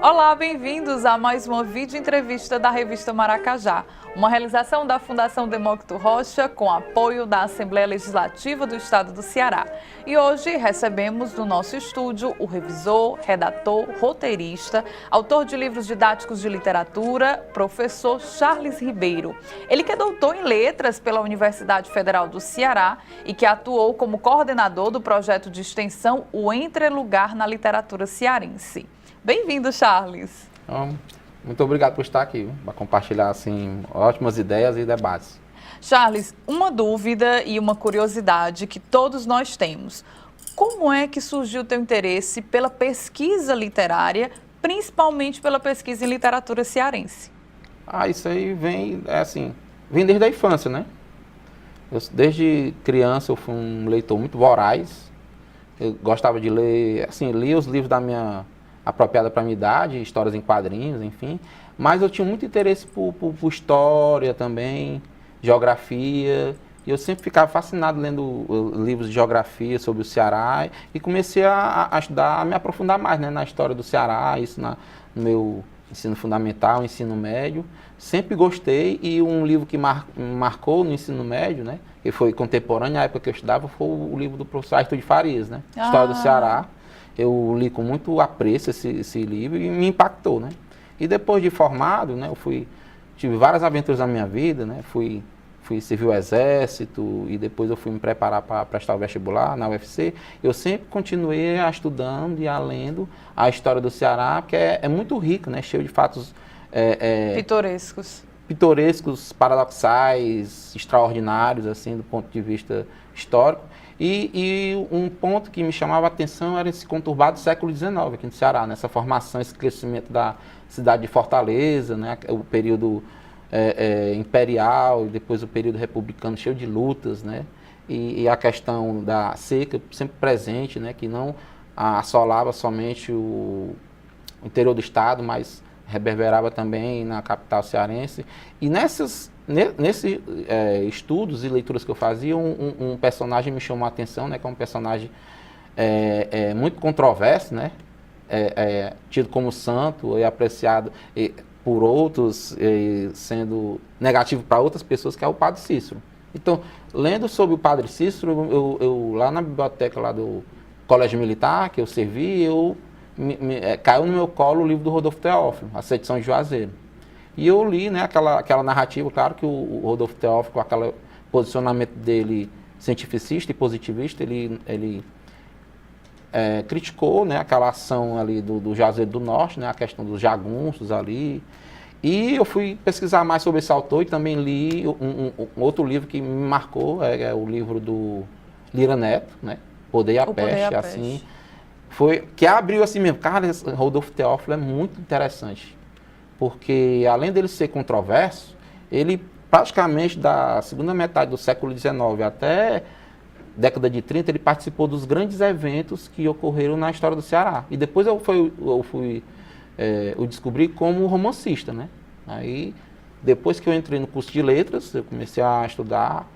Olá, bem-vindos a mais uma vídeo entrevista da revista Maracajá, uma realização da Fundação Demócrito Rocha com apoio da Assembleia Legislativa do Estado do Ceará. E hoje recebemos no nosso estúdio o revisor, redator, roteirista, autor de livros didáticos de literatura, professor Charles Ribeiro. Ele que é doutor em letras pela Universidade Federal do Ceará e que atuou como coordenador do projeto de extensão O Entrelugar na Literatura Cearense. Bem-vindo, Charles. Muito obrigado por estar aqui, para compartilhar assim, ótimas ideias e debates. Charles, uma dúvida e uma curiosidade que todos nós temos. Como é que surgiu o teu interesse pela pesquisa literária, principalmente pela pesquisa em literatura cearense? Isso aí vem desde a infância, né? Desde criança eu fui um leitor muito voraz. Eu gostava de ler, lia os livros da minha apropriada para a minha idade, histórias em quadrinhos, enfim. Mas eu tinha muito interesse por história também, geografia. E eu sempre ficava fascinado lendo livros de geografia sobre o Ceará e comecei a estudar, a me aprofundar mais, né, na história do Ceará, isso no meu ensino fundamental, ensino médio. Sempre gostei e um livro que me marcou no ensino médio, né, que foi contemporâneo à época que eu estudava, foi o livro do professor Arthur de Farias, né, História do Ceará. Eu li com muito apreço esse livro e me impactou, né? E depois de formado, né, tive várias aventuras na minha vida, né? Fui servir o exército e depois eu fui me preparar para prestar o vestibular na UFC. Eu sempre continuei estudando e lendo a história do Ceará, porque é muito rica, né? Cheio de fatos pitorescos, paradoxais, extraordinários, assim, do ponto de vista histórico. E um ponto que me chamava a atenção era esse conturbado século XIX aqui no Ceará, nessa formação, esse crescimento da cidade de Fortaleza, né, o período imperial e depois o período republicano cheio de lutas, né, e a questão da seca sempre presente, né, que não assolava somente o interior do estado, mas reverberava também na capital cearense. E nesses estudos e leituras que eu fazia, um personagem me chamou a atenção, né, que é um personagem muito controverso, né, tido como santo e apreciado por outros, sendo negativo para outras pessoas, que é o Padre Cícero. Então, lendo sobre o Padre Cícero, eu lá na biblioteca lá do Colégio Militar, que eu servi, caiu no meu colo o livro do Rodolfo Teófilo, A Sedição de Juazeiro. E eu li, né, aquela narrativa, claro que o Rodolfo Teófilo, com aquele posicionamento dele cientificista e positivista, ele criticou, né, aquela ação ali do Juazeiro do Norte, né, a questão dos jagunços ali. E eu fui pesquisar mais sobre esse autor e também li um outro livro que me marcou, é o livro do Lira Neto, né, Poder e a Peste, assim. Que abriu assim mesmo, cara, esse Rodolfo Teófilo é muito interessante. Porque, além dele ser controverso, ele praticamente da segunda metade do século XIX até década de 30, ele participou dos grandes eventos que ocorreram na história do Ceará. E depois eu descobri como romancista, né? Aí, depois que eu entrei no curso de letras, eu comecei a estudar,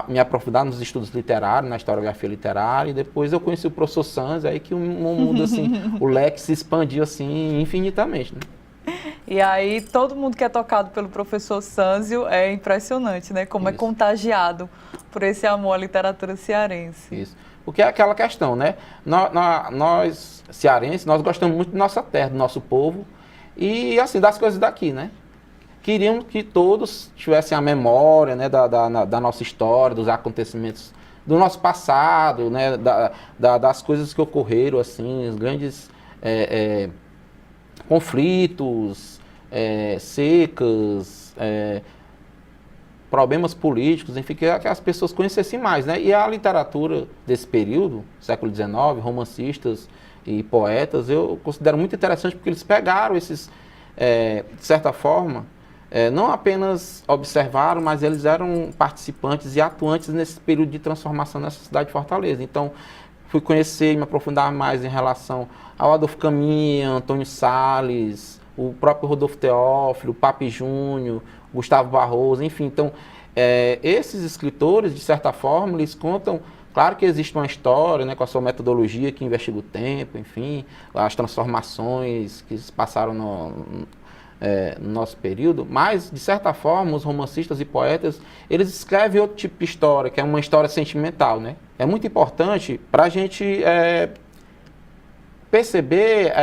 me aprofundar nos estudos literários, na historiografia literária, e depois eu conheci o professor Sanzio, aí que o mundo, assim, o leque se expandiu, assim, infinitamente, né? E aí, todo mundo que é tocado pelo professor Sanzio é impressionante, né? Como Isso. É contagiado por esse amor à literatura cearense. Isso. Porque é aquela questão, né? Nós cearenses, nós gostamos muito da nossa terra, do nosso povo e, assim, das coisas daqui, né? Queríamos que todos tivessem a memória, né, da nossa história, dos acontecimentos do nosso passado, né? Das coisas que ocorreram, assim, os grandes conflitos, secas, problemas políticos, enfim, que as pessoas conhecessem mais, né? E a literatura desse período, século XIX, romancistas e poetas, eu considero muito interessante porque eles pegaram esses, de certa forma, não apenas observaram, mas eles eram participantes e atuantes nesse período de transformação nessa cidade de Fortaleza. Então, fui conhecer e me aprofundar mais em relação ao Adolfo Caminha, Antônio Salles, o próprio Rodolfo Teófilo, o Papi Júnior, Gustavo Barroso, enfim. Então, esses escritores, de certa forma, eles contam Claro que existe uma história, né, com a sua metodologia que investiga o tempo, enfim, as transformações que se passaram no nosso período, mas, de certa forma, os romancistas e poetas, eles escrevem outro tipo de história, que é uma história sentimental, né? É muito importante para a gente perceber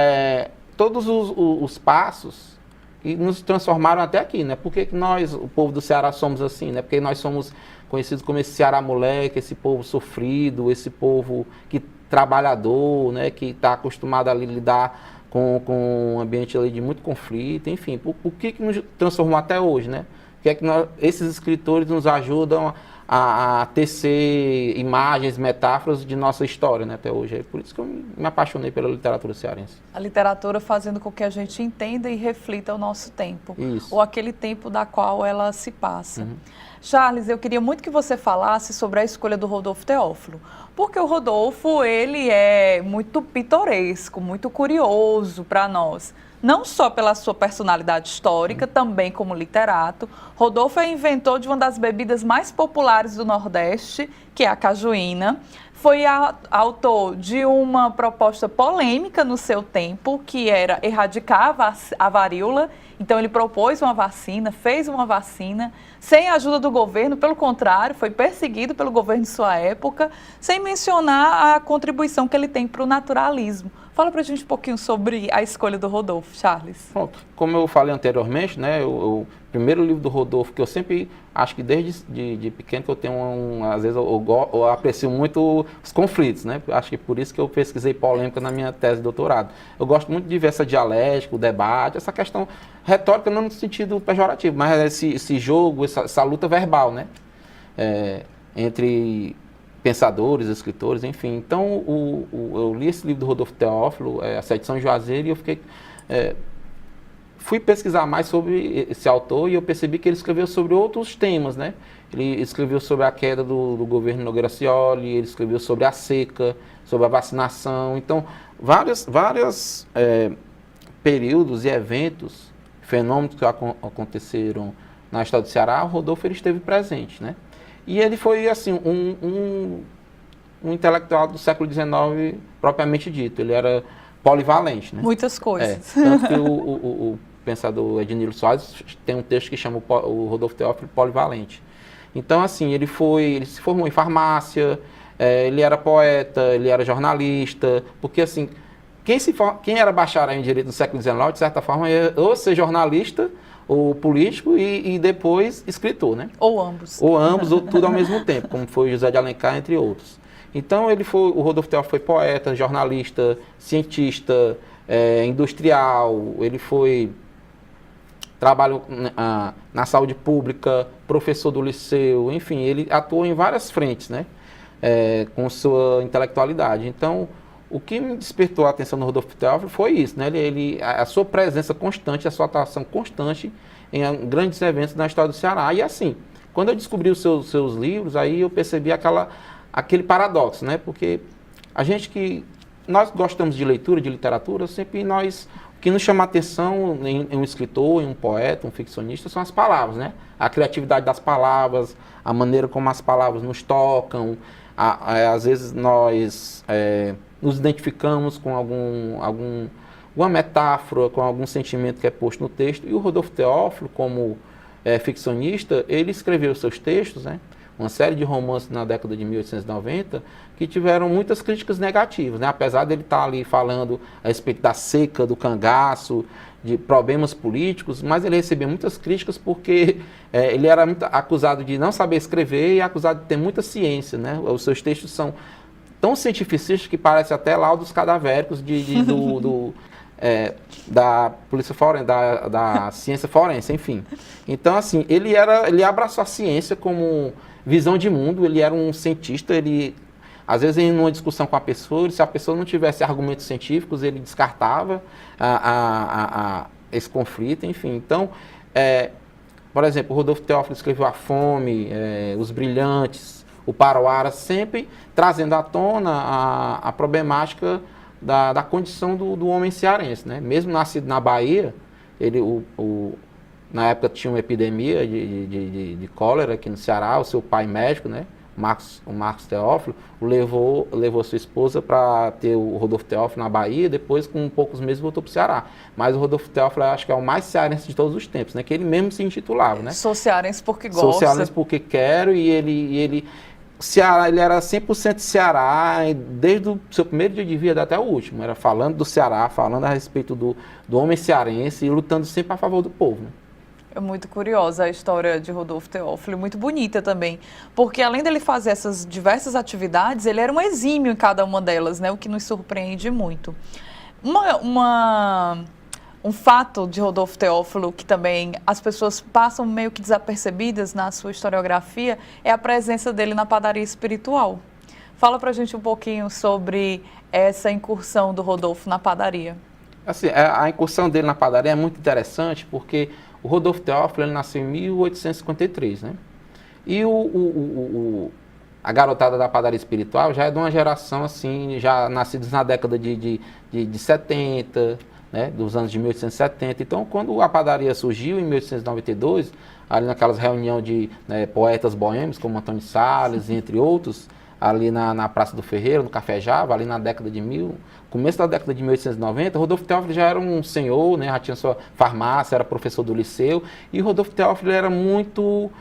todos os passos que nos transformaram até aqui, né? Por que nós, o povo do Ceará, somos assim, né? Porque nós somos conhecidos como esse Ceará moleque, esse povo sofrido, esse povo trabalhador, né? Que está acostumado a lidar com um ambiente ali de muito conflito, enfim. O que nos transformou até hoje, né? O que é que esses escritores nos ajudam a tecer imagens, metáforas de nossa história, né, até hoje. É por isso que eu me apaixonei pela literatura cearense. A literatura fazendo com que a gente entenda e reflita o nosso tempo. Isso. Ou aquele tempo da qual ela se passa. Uhum. Charles, eu queria muito que você falasse sobre a escolha do Rodolfo Teófilo. Porque o Rodolfo, ele é muito pitoresco, muito curioso para nós. Não só pela sua personalidade histórica, também como literato. Rodolfo é inventor de uma das bebidas mais populares do Nordeste, que é a cajuína. Foi autor de uma proposta polêmica no seu tempo, que era erradicar a varíola. Então ele propôs uma vacina, fez uma vacina, sem a ajuda do governo, pelo contrário, foi perseguido pelo governo de sua época, sem mencionar a contribuição que ele tem para o naturalismo. Fala para a gente um pouquinho sobre a escolha do Rodolfo, Charles. Pronto. Como eu falei anteriormente, né, o primeiro livro do Rodolfo, que eu sempre, acho que desde de pequeno, que eu tenho às vezes eu aprecio muito os conflitos, né? Acho que por isso que eu pesquisei polêmica na minha tese de doutorado. Eu gosto muito de ver essa dialética, o debate, essa questão retórica, não no sentido pejorativo, mas esse jogo, essa luta verbal, né? Entre pensadores, escritores, enfim. Então, eu li esse livro do Rodolfo Teófilo, A Sede de São Juazeiro, e eu fui pesquisar mais sobre esse autor e eu percebi que ele escreveu sobre outros temas, né? Ele escreveu sobre a queda do governo Gracioli, ele escreveu sobre a seca, sobre a vacinação. Então, vários períodos e eventos, fenômenos que aconteceram na história do Ceará, o Rodolfo ele esteve presente, né? E ele foi, assim, um intelectual do século XIX propriamente dito. Ele era polivalente, né? Muitas coisas. Tanto que o pensador Ednilson Soares tem um texto que chama o Rodolfo Teófilo polivalente. Então, assim, ele se formou em farmácia, ele era poeta, ele era jornalista, porque, assim, quem era bacharel em direito no século XIX, de certa forma, ia ou ser jornalista, ou político e depois escritor, né? Ou ambos. Ou ambos, ou tudo ao mesmo tempo, como foi José de Alencar, entre outros. Então, o Rodolfo Teófilo foi poeta, jornalista, cientista, industrial, ele trabalhou na saúde pública, professor do liceu, enfim, ele atuou em várias frentes, né? Com sua intelectualidade. Então, o que me despertou a atenção no Rodolfo Teófilo foi isso, né? A sua presença constante, a sua atuação constante em grandes eventos na história do Ceará. E assim, quando eu descobri os seus livros, aí eu percebi aquele paradoxo, né? Porque nós gostamos de leitura, de literatura, sempre o que nos chama a atenção em um escritor, em um poeta, um ficcionista, são as palavras, né? A criatividade das palavras, a maneira como as palavras nos tocam. Às vezes nós nos identificamos com alguma metáfora, com algum sentimento que é posto no texto. E o Rodolfo Teófilo, como ficcionista, ele escreveu seus textos, né? Uma série de romances na década de 1890 que tiveram muitas críticas negativas, né? Apesar dele estar ali falando a respeito da seca, do cangaço, de problemas políticos, mas ele recebia muitas críticas porque ele era muito acusado de não saber escrever e acusado de ter muita ciência, né? Os seus textos são tão cientificistas que parecem até laudos cadavéricos da polícia forense, da ciência forense, enfim. Então, assim, ele abraçou a ciência como visão de mundo, ele era um cientista, às vezes, em uma discussão com a pessoa, se a pessoa não tivesse argumentos científicos, ele descartava esse conflito, enfim. Então, por exemplo, o Rodolfo Teófilo escreveu A Fome, Os Brilhantes, o Paroara, sempre trazendo à tona a problemática da condição do homem cearense, né? Mesmo nascido na Bahia, na época tinha uma epidemia de cólera aqui no Ceará, o seu pai médico, né? o Marcos Teófilo, levou sua esposa para ter o Rodolfo Teófilo na Bahia, depois com poucos meses voltou para o Ceará. Mas o Rodolfo Teófilo acho que é o mais cearense de todos os tempos, né? Que ele mesmo se intitulava, né? Sou cearense porque gosto. Sou cearense porque quero, e ele Ceará, ele era 100% Ceará, desde o seu primeiro dia de vida até o último. Era falando do Ceará, falando a respeito do homem cearense e lutando sempre a favor do povo, né? É muito curiosa a história de Rodolfo Teófilo, muito bonita também, porque além dele fazer essas diversas atividades, ele era um exímio em cada uma delas, né? O que nos surpreende muito. Um fato de Rodolfo Teófilo que também as pessoas passam meio que desapercebidas na sua historiografia é a presença dele na padaria espiritual. Fala pra gente um pouquinho sobre essa incursão do Rodolfo na padaria. Assim, a incursão dele na padaria é muito interessante porque o Rodolfo Teófilo ele nasceu em 1853, né? E a garotada da padaria espiritual já é de uma geração assim, já nascidos na década de 70, né, dos anos de 1870. Então, quando a padaria surgiu em 1892, ali naquelas reuniões de poetas boêmios, como Antônio Salles, entre outros, ali na Praça do Ferreiro, no Café Java, ali na década de começo da década de 1890, Rodolfo Teófilo já era um senhor, né, já tinha sua farmácia, era professor do liceu, e Rodolfo Teófilo era muito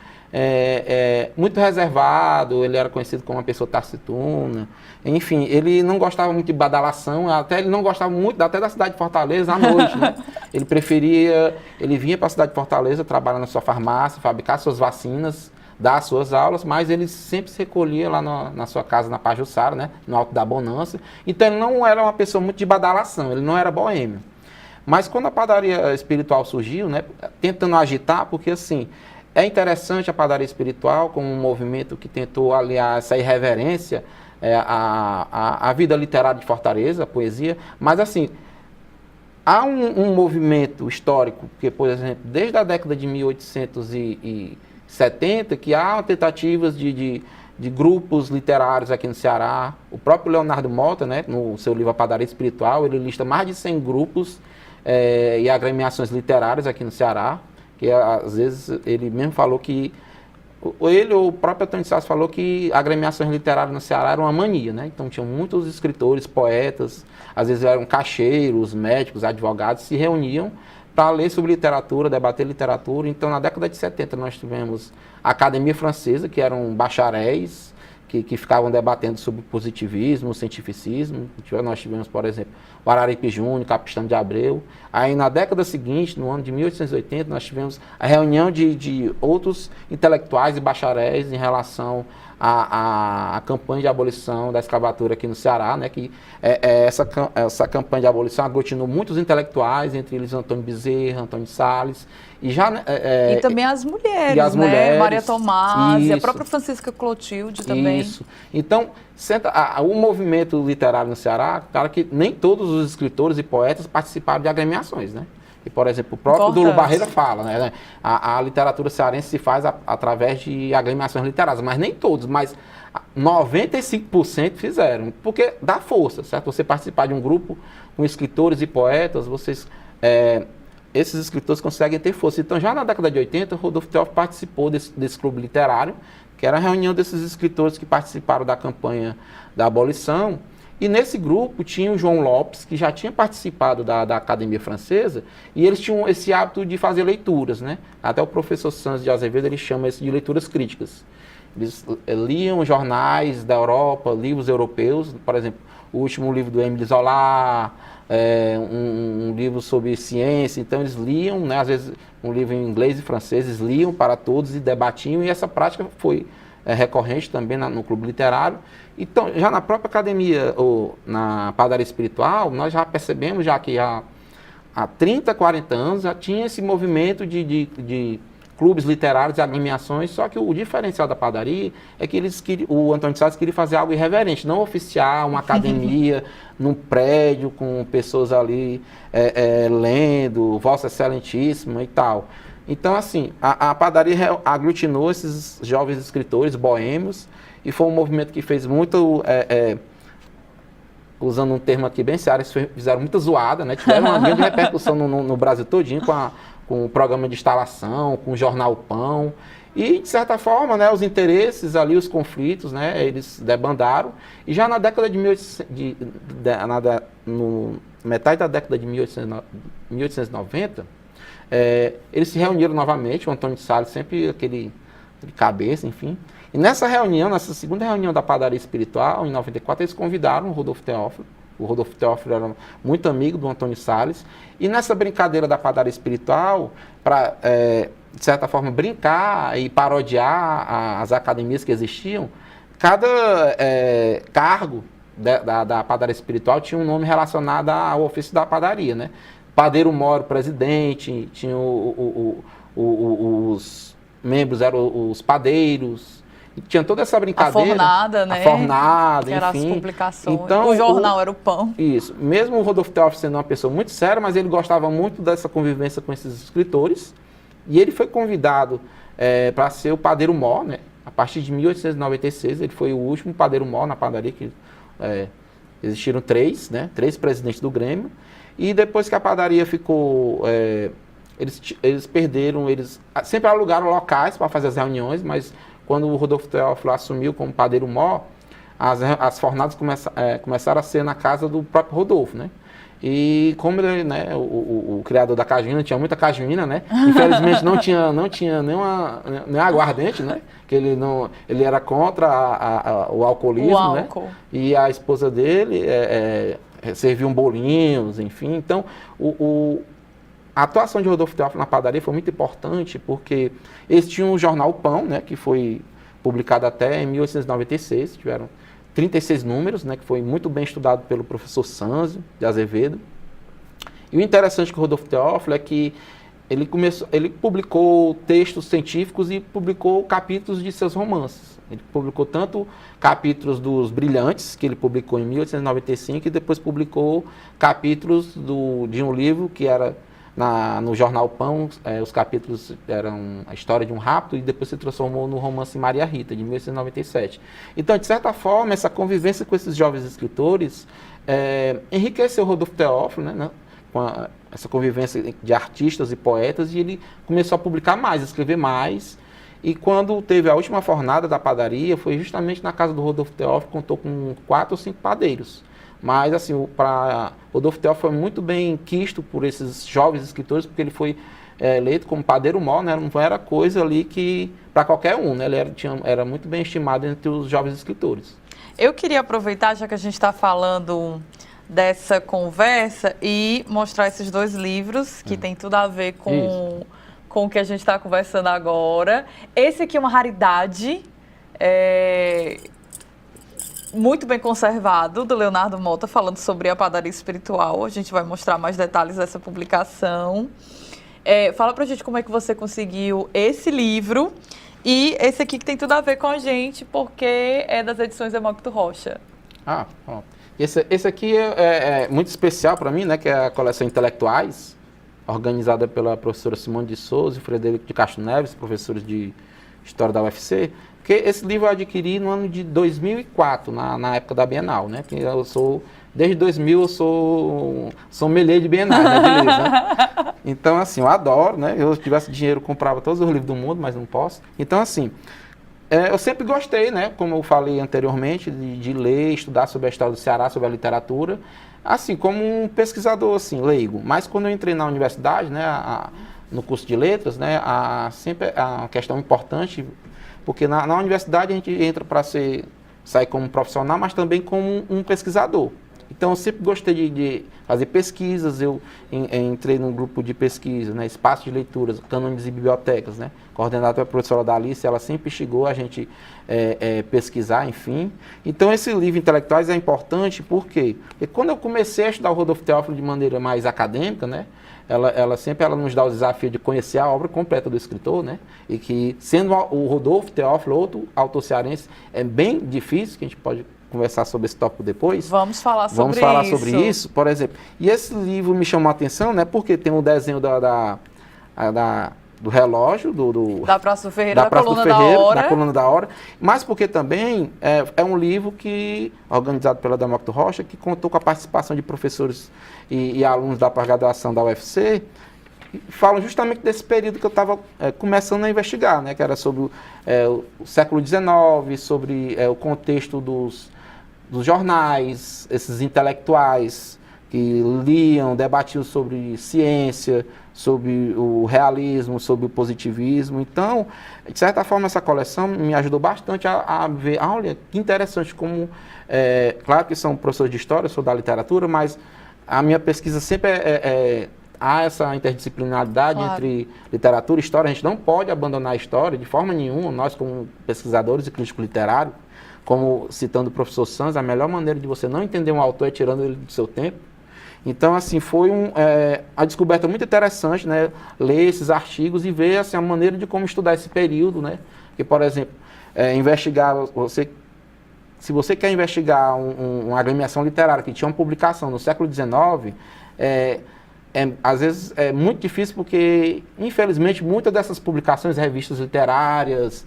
reservado, ele era conhecido como uma pessoa taciturna, enfim, ele não gostava muito de badalação, até ele não gostava muito até da cidade de Fortaleza à noite, né? Ele vinha para a cidade de Fortaleza, trabalhar na sua farmácia, fabricar suas vacinas, dar suas aulas, mas ele sempre se recolhia lá na sua casa, na Pajuçara, né, no Alto da Bonança. Então ele não era uma pessoa muito de badalação, ele não era boêmio. Mas quando a padaria espiritual surgiu, né, tentando agitar, porque assim, é interessante a padaria espiritual como um movimento que tentou aliar essa irreverência à vida literária de Fortaleza, a poesia, mas assim, há um movimento histórico, que, por exemplo, desde a década de 1870, que há tentativas de grupos literários aqui no Ceará. O próprio Leonardo Mota, né, no seu livro A Padaria Espiritual, ele lista mais de 100 grupos e agremiações literárias aqui no Ceará, que às vezes ele mesmo falou que, ele ou o próprio Antônio Salles falou que agremiações literárias no Ceará era uma mania, né? Então tinham muitos escritores, poetas, às vezes eram cacheiros, médicos, advogados, se reuniam para ler sobre literatura, debater literatura. Então, na década de 70, nós tivemos a Academia Francesa, que eram bacharéis, que ficavam debatendo sobre positivismo, cientificismo. Nós tivemos, por exemplo, o Araripe Júnior, Capistrano de Abreu. Aí, na década seguinte, no ano de 1880, nós tivemos a reunião de outros intelectuais e bacharéis em relação a campanha de abolição da escravatura aqui no Ceará, né, que essa campanha de abolição aglutinou muitos intelectuais, entre eles Antônio Bezerra, Antônio Salles, e também as mulheres, né, mulheres, Maria Tomás, e a isso, própria Francisca Clotilde também. Isso. Então, o movimento literário no Ceará, claro que nem todos os escritores e poetas participaram de agremiações, né? E, por exemplo, o próprio Dulo Barreira fala, né? A literatura cearense se faz através de agremiações literárias, mas nem todos, mas 95% fizeram, porque dá força, certo? Você participar de um grupo com escritores e poetas, esses escritores conseguem ter força. Então, já na década de 80, Rodolfo Teófilo participou desse clube literário, que era a reunião desses escritores que participaram da campanha da abolição. E nesse grupo tinha o João Lopes, que já tinha participado da Academia Francesa, e eles tinham esse hábito de fazer leituras, né? Até o professor Santos de Azevedo, ele chama isso de leituras críticas. Eles liam jornais da Europa, livros europeus, por exemplo, o último livro do Émile Zola, um livro sobre ciência. Então eles liam, né, às vezes um livro em inglês e francês, eles liam para todos e debatiam, e essa prática foi recorrente também no clube literário. Então, já na própria academia, ou na padaria espiritual, nós já percebemos já que há 30, 40 anos já tinha esse movimento de clubes literários e agremiações, só que o diferencial da padaria é que o Antônio Salles queria fazer algo irreverente, não oficial, uma academia num prédio com pessoas ali lendo, Vossa Excelentíssima e tal. Então, assim, a padaria aglutinou esses jovens escritores boêmios, e foi um movimento que fez muito, usando um termo aqui bem sério, fizeram muita zoada, né? Tiveram uma grande repercussão no Brasil todinho com o programa de instalação, com o jornal Pão. E, de certa forma, né, os interesses ali, os conflitos, né, eles debandaram. E já na década de 1800, no metade da década de 1890, eles se reuniram novamente, o Antônio de Sales, sempre aquele cabeça, enfim. E nessa reunião, nessa segunda reunião da Padaria Espiritual, em 94, eles convidaram o Rodolfo Teófilo. O Rodolfo Teófilo era muito amigo do Antônio Sales. E nessa brincadeira da Padaria Espiritual, para, de certa forma, brincar e parodiar as academias que existiam, cada cargo da Padaria Espiritual tinha um nome relacionado ao ofício da padaria, né? Padeiro Moro, presidente, tinha os membros eram os padeiros, e tinha toda essa brincadeira. A fornada, né? A fornada, que era enfim. as publicações. Então, o jornal era o pão. Isso. Mesmo o Rodolfo Teófilo sendo uma pessoa muito séria, mas ele gostava muito dessa convivência com esses escritores. E ele foi convidado para ser o padeiro mor, né? A partir de 1896, ele foi o último padeiro mor na padaria, que existiram três, né? 3 presidentes do Grêmio. E depois que a padaria ficou... eles perderam, eles sempre alugaram locais para fazer as reuniões, mas quando o Rodolfo Teófilo assumiu como padeiro mor, as fornadas começaram a ser na casa do próprio Rodolfo, né? E como ele, né, o criador da cajuína, tinha muita cajuína, né? Infelizmente não tinha nenhuma aguardente, né? Que ele era contra o alcoolismo, o álcool, né? E a esposa dele serviam bolinhos, enfim. Então, a atuação de Rodolfo Teófilo na padaria foi muito importante, porque eles tinham o jornal Pão, né, que foi publicado até em 1896, tiveram 36 números, né, que foi muito bem estudado pelo professor Sanzio de Azevedo. E o interessante com o Rodolfo Teófilo é que ele publicou textos científicos e publicou capítulos de seus romances. Ele publicou tanto capítulos dos Brilhantes, que ele publicou em 1895, e depois publicou capítulos de um livro que era no jornal Pão. Os capítulos eram a história de um rapto, e depois se transformou no romance Maria Rita, de 1897. Então, de certa forma, essa convivência com esses jovens escritores enriqueceu o Rodolfo Teófilo, né, com essa convivência de artistas e poetas, e ele começou a publicar mais, a escrever mais. E quando teve a última fornada da padaria, foi justamente na casa do Rodolfo Teófilo, contou com 4 ou 5 padeiros. Mas, assim, para Rodolfo Teófilo foi muito bem quisto por esses jovens escritores, porque ele foi eleito como padeiro mor, né? Não era coisa ali que, para qualquer um, né? Ele era muito bem estimado entre os jovens escritores. Eu queria aproveitar, já que a gente está falando dessa conversa, e mostrar esses 2 livros, que tem tudo a ver com o que a gente está conversando agora. Esse aqui é uma raridade, muito bem conservado, do Leonardo Mota, falando sobre a padaria espiritual. A gente vai mostrar mais detalhes dessa publicação. Fala pra gente como é que você conseguiu esse livro e esse aqui que tem tudo a ver com a gente, porque é das edições Demócrito Rocha. Ah, pronto. Esse aqui é muito especial para mim, né, que é a coleção Intelectuais, organizada pela professora Simone de Souza e Frederico de Castro Neves, professores de História da UFC. Porque esse livro eu adquiri no ano de 2004, na época da Bienal, né? Desde 2000 eu sou sommelier de Bienais, né, de livros, né? Então, assim, eu adoro, né? Se eu tivesse dinheiro, eu comprava todos os livros do mundo, mas não posso. Então, assim, eu sempre gostei, né? Como eu falei anteriormente, de ler, estudar sobre a história do Ceará, sobre a literatura, assim, como um pesquisador, assim, leigo. Mas quando eu entrei na universidade, né, no curso de letras, né, sempre é uma questão importante, porque na universidade a gente entra para sair como profissional, mas também como um pesquisador. Então, eu sempre gostei de fazer pesquisas. Eu entrei num grupo de pesquisa, né, espaço de leituras, cânones e bibliotecas, né, coordenado pela professora Dalice. Ela sempre instigou a gente pesquisar, enfim. Então, esse livro Intelectuais é importante, por quê? Porque quando eu comecei a estudar o Rodolfo Teófilo de maneira mais acadêmica, né, ela sempre nos dá o desafio de conhecer a obra completa do escritor, né? E que, sendo o Rodolfo Teófilo outro autor cearense, é bem difícil, que a gente pode conversar sobre esse tópico depois. Vamos falar sobre isso, por exemplo. E esse livro me chamou a atenção, né? Porque tem um desenho do relógio, da Praça do Ferreira, da Coluna da Hora, mas porque também é um livro organizado pela Demócrito Rocha, que contou com a participação de professores e alunos da pós-graduação da UFC, falam justamente desse período que eu estava começando a investigar, né, que era sobre o século XIX, sobre o contexto dos jornais, esses intelectuais que liam, debatiam sobre ciência, sobre o realismo, sobre o positivismo. Então, de certa forma, essa coleção me ajudou bastante a ver, olha, que interessante como, claro que são professores de história, eu sou da literatura, mas a minha pesquisa sempre há essa interdisciplinaridade entre literatura e história. A gente não pode abandonar a história de forma nenhuma, nós como pesquisadores e críticos literários, como citando o professor Sanz, a melhor maneira de você não entender um autor é tirando ele do seu tempo. Então, assim, foi uma descoberta muito interessante, né, ler esses artigos e ver assim, a maneira de como estudar esse período, né, que, por exemplo, investigar, se você quer investigar uma agremiação literária que tinha uma publicação no século XIX, às vezes é muito difícil porque, infelizmente, muitas dessas publicações, revistas literárias,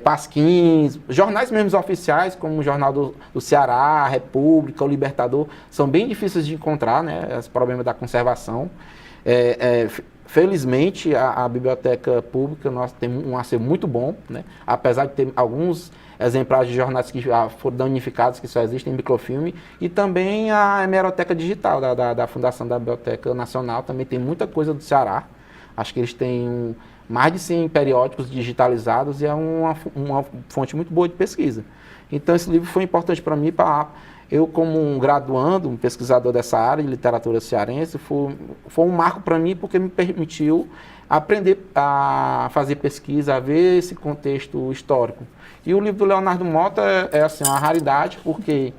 pasquins, jornais mesmo oficiais, como o Jornal do Ceará, a República, o Libertador, são bem difíceis de encontrar, né, esse problema da conservação. Felizmente, a biblioteca pública nós temos um acervo muito bom, né, apesar de ter alguns exemplares de jornais que já foram danificados, que só existem em microfilme, e também a hemeroteca digital da Fundação da Biblioteca Nacional, também tem muita coisa do Ceará. Acho que eles têm mais de 100 periódicos digitalizados e é uma fonte muito boa de pesquisa. Então esse livro foi importante para mim, eu como um graduando, um pesquisador dessa área de literatura cearense, foi um marco para mim porque me permitiu aprender a fazer pesquisa, a ver esse contexto histórico. E o livro do Leonardo Mota é assim, uma raridade, porque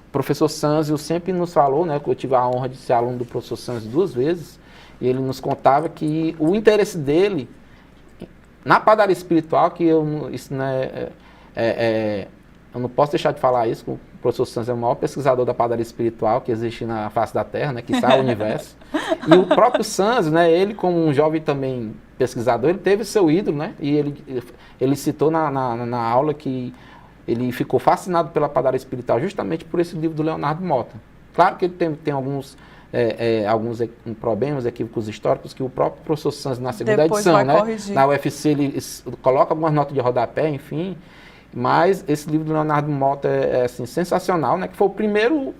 o professor Sanzio sempre nos falou, né, que eu tive a honra de ser aluno do professor Sanzio 2 vezes, e ele nos contava que o interesse dele na padaria espiritual, que isso né, eu não posso deixar de falar isso, o professor Sanzio é o maior pesquisador da padaria espiritual que existe na face da Terra, né, que está o universo. E o próprio Sanzio, né, ele como um jovem também pesquisador, ele teve seu ídolo, né, e ele citou na aula que ele ficou fascinado pela padaria espiritual justamente por esse livro do Leonardo Mota. Claro que ele tem alguns problemas, equívocos históricos que o próprio professor Sanzio na segunda edição, né, na UFC ele coloca algumas notas de rodapé, enfim, mas esse livro do Leonardo Mota é assim, sensacional, né, que foi o primeiro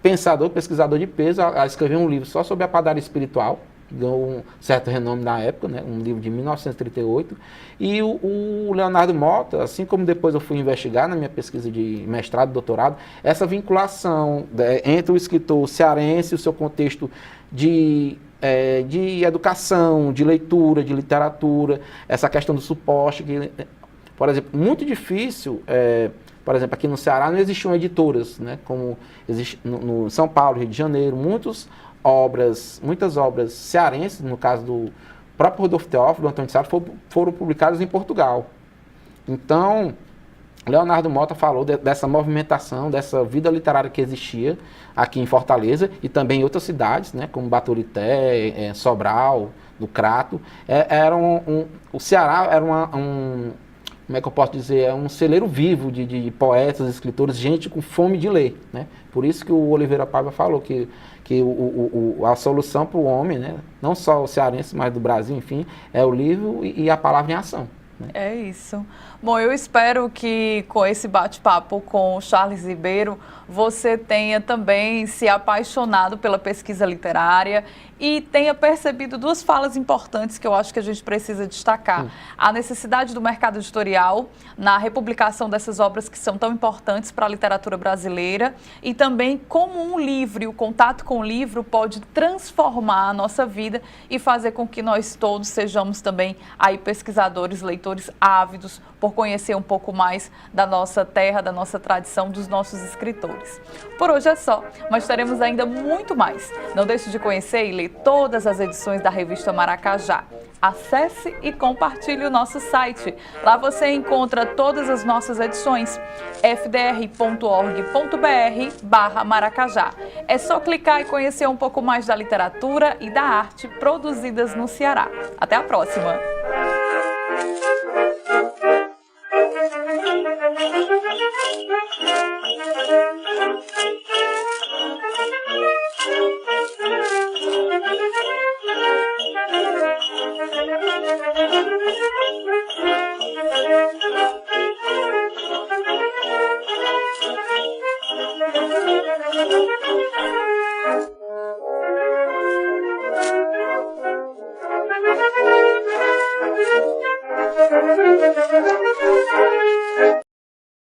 pesquisador de peso a escrever um livro só sobre a padaria espiritual, que ganhou um certo renome na época, né, um livro de 1938, e o Leonardo Mota, assim como depois eu fui investigar na minha pesquisa de mestrado e doutorado, essa vinculação entre o escritor cearense e o seu contexto de educação, de leitura, de literatura, essa questão do suporte, que, por exemplo, muito difícil, por exemplo, aqui no Ceará não existiam editoras, né, como existe no São Paulo, Rio de Janeiro, muitas obras cearenses, no caso do próprio Rodolfo Teófilo, do Antônio de Sá, foram publicadas em Portugal. Então, Leonardo Mota falou dessa movimentação, dessa vida literária que existia aqui em Fortaleza e também em outras cidades, né, como Baturité, Sobral, do Crato. O Ceará era como é que eu posso dizer, um celeiro vivo de poetas, escritores, gente com fome de ler, né? Por isso que o Oliveira Paiva falou que a solução para o homem, né, não só o cearense, mas do Brasil, enfim, é o livro e a palavra em ação. Né? É isso. Bom, eu espero que com esse bate-papo com o Charles Ribeiro, você tenha também se apaixonado pela pesquisa literária e tenha percebido duas falas importantes que eu acho que a gente precisa destacar. A necessidade do mercado editorial na republicação dessas obras que são tão importantes para a literatura brasileira e também como um livro e o contato com o livro pode transformar a nossa vida e fazer com que nós todos sejamos também aí pesquisadores, leitores ávidos por conhecer um pouco mais da nossa terra, da nossa tradição, dos nossos escritores. Por hoje é só, mas teremos ainda muito mais. Não deixe de conhecer e ler todas as edições da revista Maracajá. Acesse e compartilhe o nosso site. Lá você encontra todas as nossas edições, fdr.org.br/Maracajá. É só clicar e conhecer um pouco mais da literatura e da arte produzidas no Ceará. Até a próxima!